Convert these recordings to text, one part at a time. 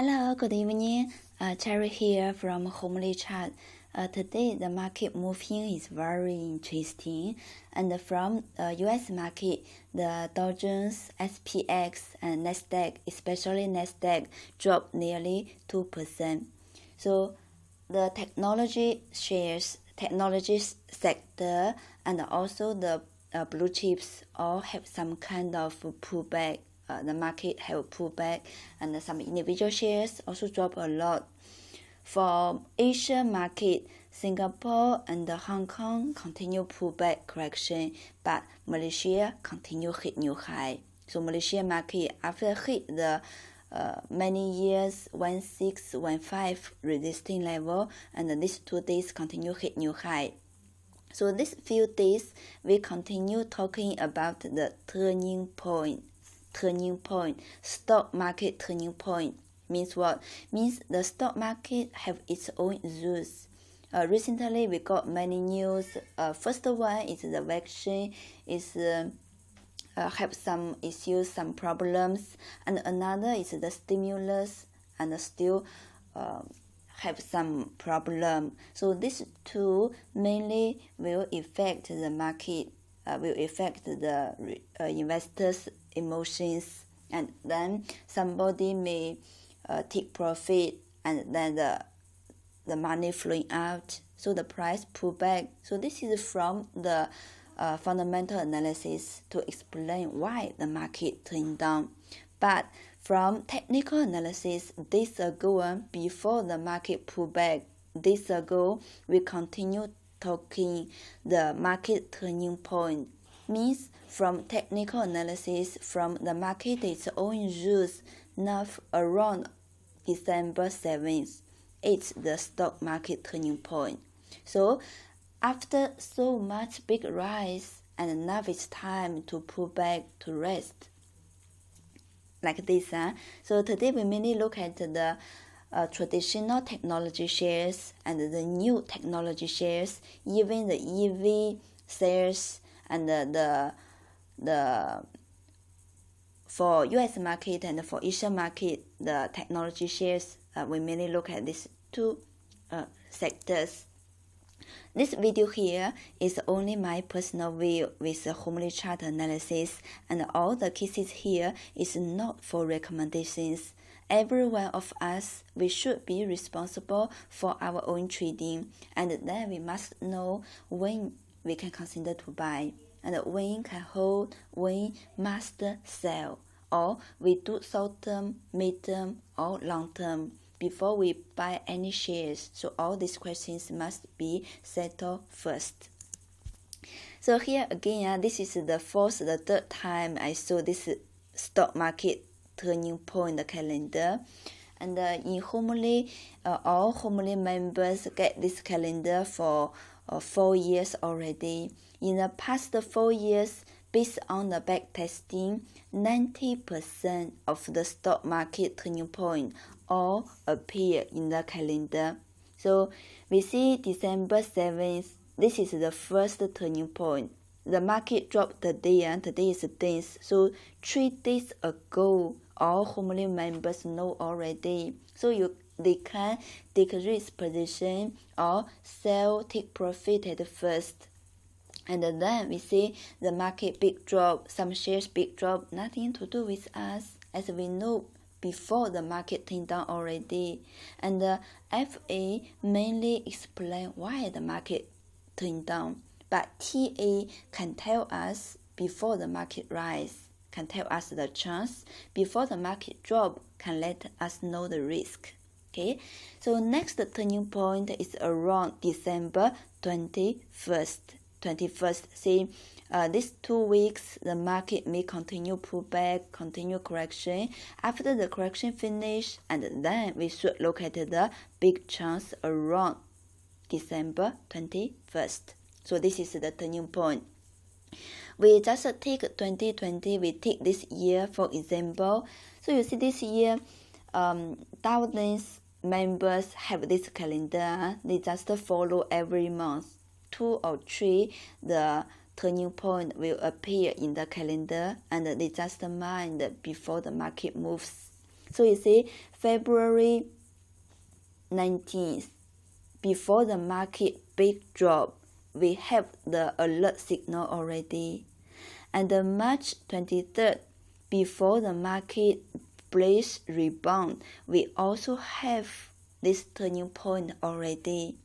Hello, good evening. Cherry here from Homilychart. Today the market moving is very interesting, and from US market, the Dow Jones, SPX, and Nasdaq, especially Nasdaq, dropped nearly 2%. So the technology sector, and also the blue chips all have some kind of pullback. The market have pulled back, and some individual shares also drop a lot. For Asia market, Singapore and Hong Kong continue pullback correction, but Malaysia continue hit new high. So Malaysia market after hit the many years 1615 resisting level, and these 2 days continue hit new high. So these few days we continue talking about the turning point, stock market turning point. Means what? Means the stock market have its own rules. Recently we got many news. First one is the vaccine is have some issues, some problems, and another is the stimulus, and still have some problem. So these two mainly will affect the market, will affect the investors' emotions, and then somebody may take profit, and then the money flowing out, so the price pull back. So this is from the fundamental analysis to explain why the market turned down. But from technical analysis, days ago, before the market pullback, days ago, we continue talking the market turning point. Means from technical analysis, from the market its own rules, now around December 7th, it's the stock market turning point. So after so much big rise, and now it's time to pull back to rest. Like this. So today we mainly look at the traditional technology shares and the new technology shares, even the EV shares, and the for US market and for Asian market, the technology shares, we mainly look at these two sectors. This video here is only my personal view with a Homilychart analysis, and all the cases here is not for recommendations. Every one of us, we should be responsible for our own trading, and then we must know when we can consider to buy, and when can hold, when must sell, or we do short-term, mid-term, or long-term before we buy any shares. So all these questions must be settled first. So here again, this is the third time I saw this stock market turning point calendar. And in Homily, all Homily members get this calendar for 4 years already. In the past 4 years, based on the back testing, 90% of the stock market turning point all appear in the calendar. So we see December 7th, this is the first turning point. The market dropped today, and today is 10th. So 3 days ago, all Homily members know already. So they can take risk position or sell, take profit at first. And then we see the market big drop, some shares big drop, nothing to do with us, as we know before the market turned down already. And the FA mainly explain why the market turned down, but TA can tell us before the market rise, can tell us the chance, before the market drop, can let us know the risk. Okay, so next turning point is around December 21st. See, these 2 weeks, the market may continue pullback, continue correction. After the correction finish, and then we should look at the big chance around December 21st. So this is the turning point. We just take 2020, we take this year for example. So you see this year, thousands members have this calendar. They just follow every month. 2 or 3, the turning point will appear in the calendar, and they just mind before the market moves. So you see, February 19th, before the market big drop, we have the alert signal already. And March 23rd, before the market bullish rebound, we also have this turning point already.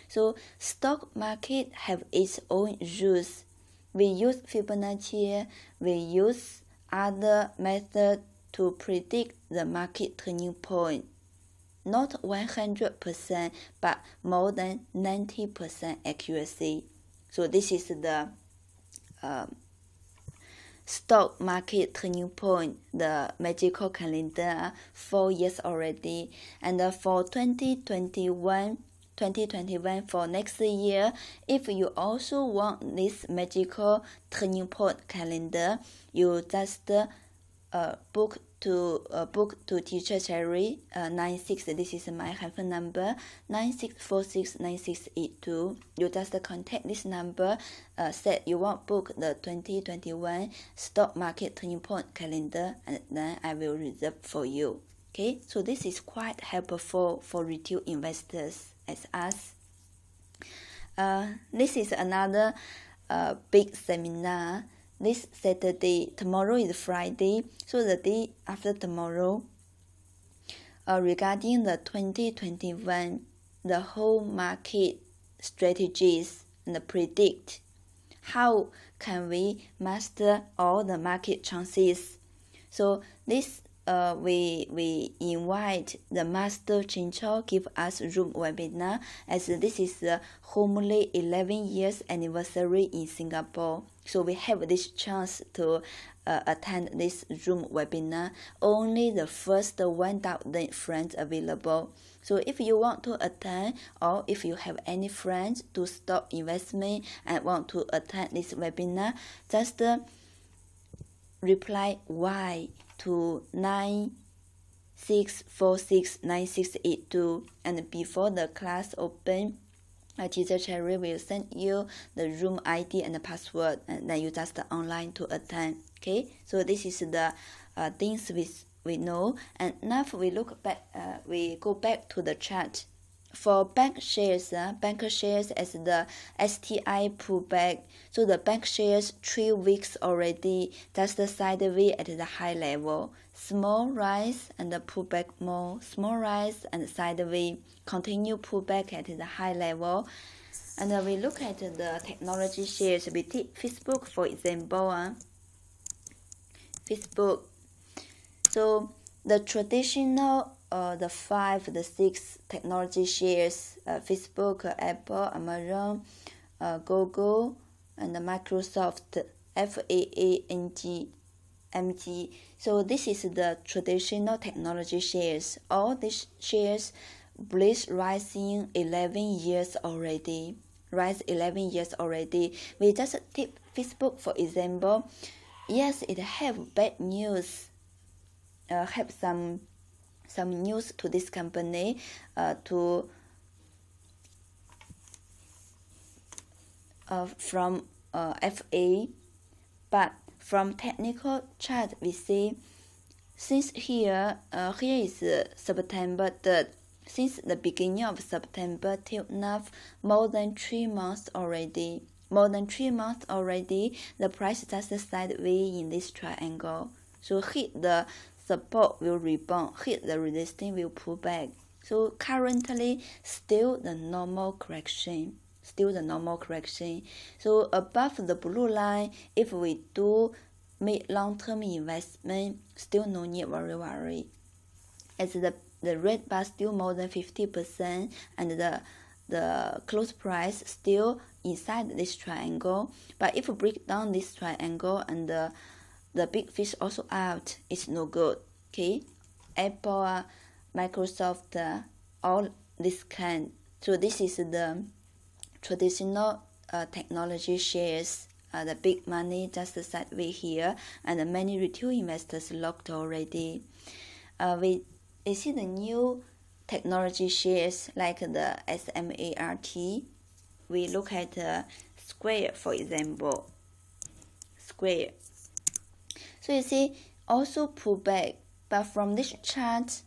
So stock market have its own rules. We use Fibonacci, we use other methods to predict the market turning point. Not 100%, but more than 90% accuracy. So this is the stock market turning point, the magical calendar, 4 years already. And for 2021 for next year, if you also want this magical turning point calendar, you just book to teacher Cherry 96. This is my hyphen number 96469682. You just contact this number, said you want book the 2021 stock market turning point calendar, and then I will reserve for you. Okay, so this is quite helpful for retail investors as us. This is another big seminar. This Saturday, tomorrow is Friday, so the day after tomorrow, regarding the 2021, the whole market strategies and predict how can we master all the market chances. So this we invite the Master Chinchou give us room webinar, as this is the Homilychart 11 years anniversary in Singapore. So we have this chance to attend this Zoom webinar. Only the first 1,000 friends available. So if you want to attend, or if you have any friends to stock investment and want to attend this webinar, just reply Y to 96469682, and before the class open, Teacher Cherry will send you the room ID and the password, and then you just online to attend. Okay, so this is the things we know. And now we look back, we go back to the chart. For bank shares as the STI pullback. So the bank shares 3 weeks already, just sideways at the high level. Small rise and the pullback more. Small rise and sideways. Continue pullback at the high level. And we look at the technology shares. We take Facebook for example. Facebook. So the traditional the 5, the 6 technology shares, Facebook, Apple, Amazon, Google, and Microsoft, FAANG. So this is the traditional technology shares. All these shares bullish rising 11 years already. Rise 11 years already. We just take Facebook for example. Yes, it have bad news. Have some news to this company from FA, but from technical chart we see, since here is September 3rd, since the beginning of September till now, more than 3 months already. The price just sideways in this triangle. So hit the support will rebound, hit the resistance will pull back. So currently still the normal correction. So above the blue line, if we do make long-term investment, still no need worry. As the red bar still more than 50%, and the close price still inside this triangle. But if we break down this triangle and the big fish also out, it's no good. Okay, Apple, Microsoft, all this kind. So this is the traditional technology shares. The big money just sideways here, and many retail investors locked already. We see the new technology shares like the SMART. We look at Square for example. Square. So you see, also pull back But from this chart,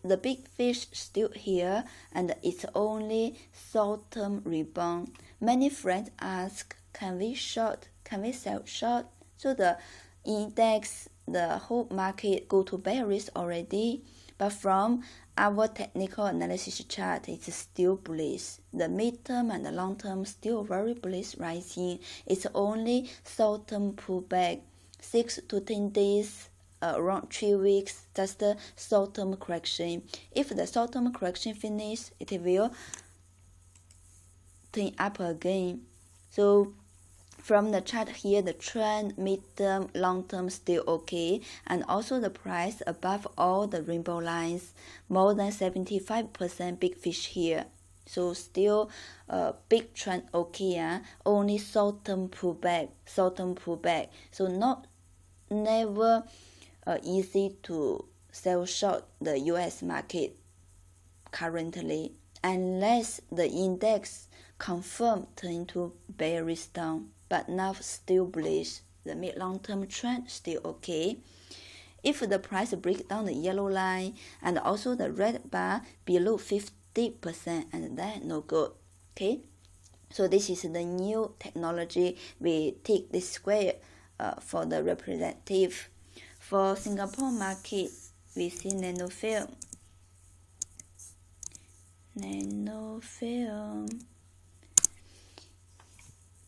the big fish still here, and it's only short-term rebound. Many friends ask, can we short? Can we sell short? So the index, the whole market go to bearish already. But from our technical analysis chart, it's still bullish. The mid-term and the long-term still very bullish rising. It's only short-term pullback, 6 to 10 days, around 3 weeks, just a short-term correction. If the short-term correction finish, it will turn up again. So from the chart here, the trend, mid-term, long-term still okay, and also the price above all the rainbow lines, more than 75% big fish here. So still big trend okay, only short-term pullback. So never easy to sell short the US market currently, unless the index confirm turn to bearish down. But now still bullish. The mid-long-term trend still okay. If the price break down the yellow line and also the red bar below 50%, and then no good. Okay, so this is the new technology. We take this square for the representative. For Singapore market, we see Nanofilm.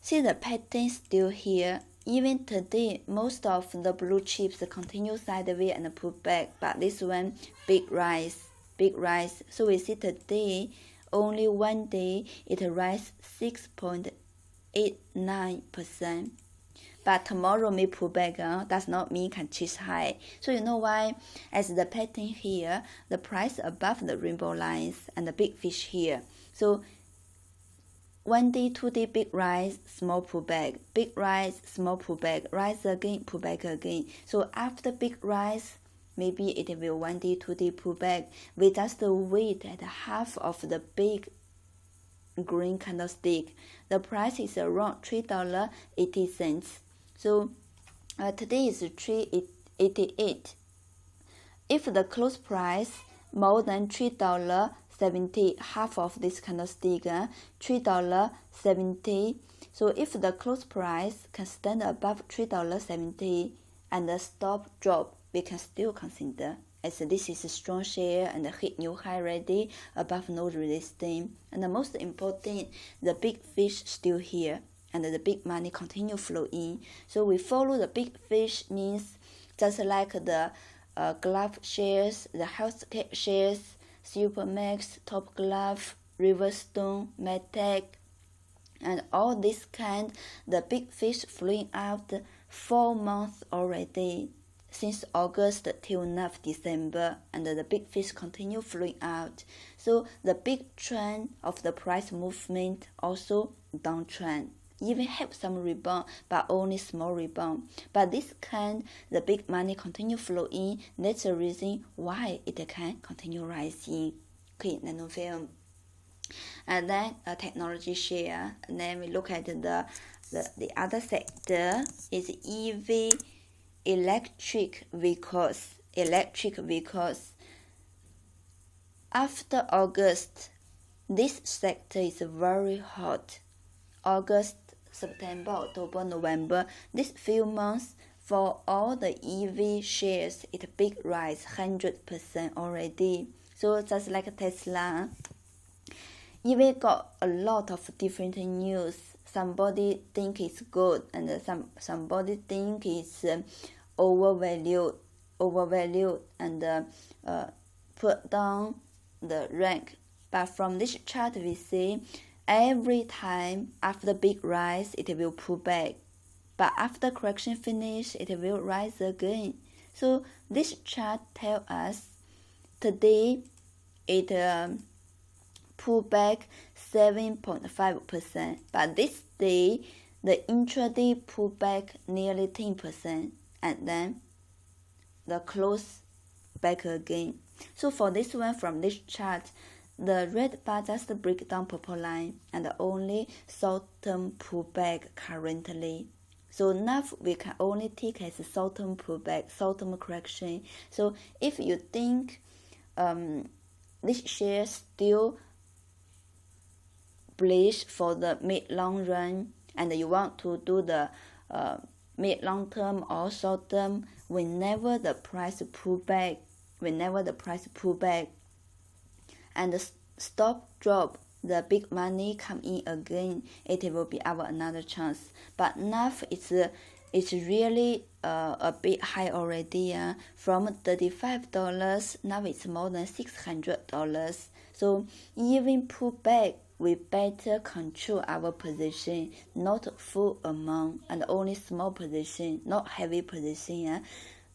See the pattern still here. Even today, most of the blue chips continue sideways and pull back, but this one big rise. So we see today, only one day, it rise 6.89%. But tomorrow may pull back, does not mean can chase high. So you know why? As the pattern here, the price above the rainbow lines and the big fish here. So 1 day, 2 day, big rise, small pullback, big rise, small pullback, rise again, pullback again. So after big rise, maybe it will 1 day, 2 day pullback. We just wait at half of the big green candlestick. The price is around $3.80. So today is $3.88. If the close price more than $3.70, half of this candlestick, $3.70. So if the close price can stand above $3.70 and the stop drop, we can still consider, as this is a strong share and hit new high already above no resistance. And the most important, the big fish still here and the big money continue flow in. So we follow the big fish means just like the glove shares, the healthcare shares, Supermax, Top Glove, Riverstone, Medtech, and all this kind, the big fish flowing out 4 months already, since August till now December, and the big fish continue flowing out. So the big trend of the price movement also downtrend. Even have some rebound, but only small rebound. But this kind, the big money continue flow in. That's the reason why it can continue rising. Okay, Nanofilm. And then a technology share. And then we look at the other sector is EV, electric vehicles. After August, this sector is very hot. August, September, October, November, these few months, for all the EV shares, it big rise 100% already. So just like Tesla, EV got a lot of different news. Somebody think it's good, and somebody think it's overvalued, and put down the rank. But from this chart, we see every time after big rise, it will pull back. But after correction finish, it will rise again. So this chart tells us today it pull back 7.5%. But this day, the intraday pull back nearly 10%. And then the close back again. So for this one, from this chart, the red bar just break down purple line and only short-term pullback currently. So NAV we can only take as a short-term pullback, short-term correction. So if you think this share still bullish for the mid-long run, and you want to do the mid-long term or short term, whenever the price pull back, and the stock drop, the big money come in again, it will be our another chance. But NAV it's really a bit high already. From $35, now it's more than $600. So even pull back, we better control our position, not full amount, and only small position, not heavy position.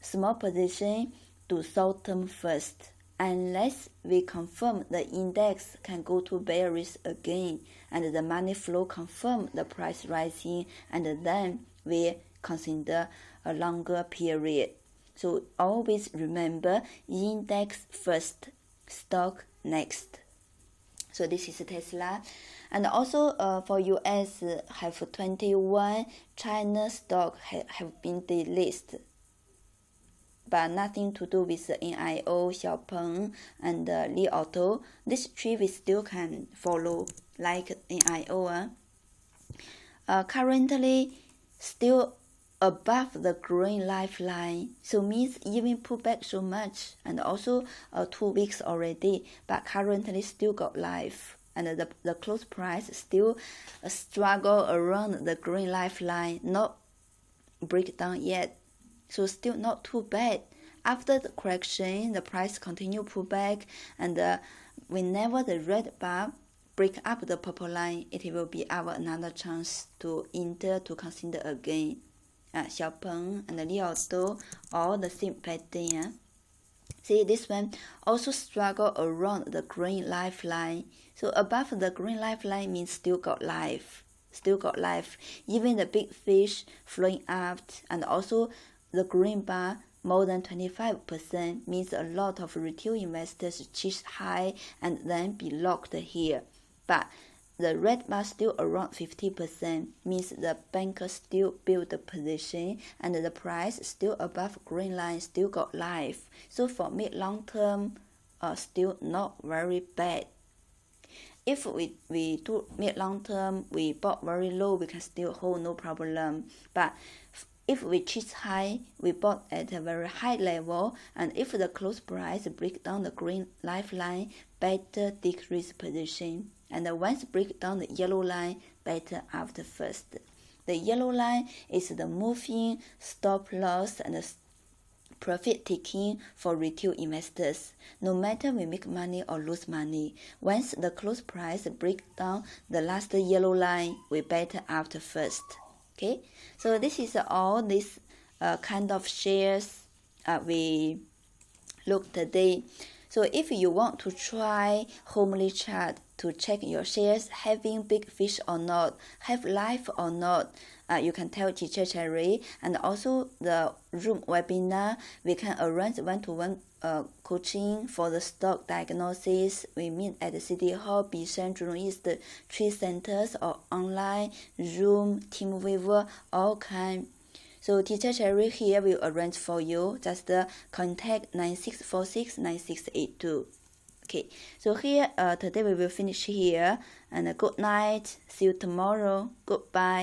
Small position to short term first, unless we confirm the index can go to bearish again, and the money flow confirm the price rising, and then we consider a longer period. So always remember, index first, stock next. So this is Tesla. And also for US have 21 China stock have been delisted, but nothing to do with NIO, Xiaopeng, and Li Auto. These three we still can follow, like NIO. Currently still above the green lifeline, so means even pull back so much, and also 2 weeks already, but currently still got life, and the close price still struggle around the green lifeline, not break down yet, so still not too bad. After the correction, the price continue pull back, and whenever the red bar break up the purple line, it will be our another chance to enter, to consider again. Xiaopeng and Li Auto, all the same pattern. See, this one also struggle around the green lifeline. So above the green lifeline means still got life. Even the big fish flowing up, and also the green bar more than 25% means a lot of retail investors chase high and then be locked here. But the red bar still around 50%, means the banker still build the position, and the price still above green line, still got life. So for mid-long term, still not very bad. If we do mid-long term, we bought very low, we can still hold, no problem. But if we chase high, we bought at a very high level, and if the close price break down the green lifeline, better decrease position. And once break down the yellow line, better after first. The yellow line is the moving stop loss and profit taking for retail investors. No matter we make money or lose money, once the close price break down the last yellow line, we better after first. Okay, so this is all this kind of shares we look today. So if you want to try Homilychart to check your shares having big fish or not, have life or not, you can tell Teacher Cherry. And also the Zoom webinar, we can arrange one-to-one coaching for the stock diagnosis. We meet at the City Hall, Bishan, Jurong East, 3 centers, or online, Zoom, TeamViewer, all kind. So Teacher Cherry here will arrange for you. Just contact 96469682. Okay, so here today we will finish here, and good night. See you tomorrow. Goodbye.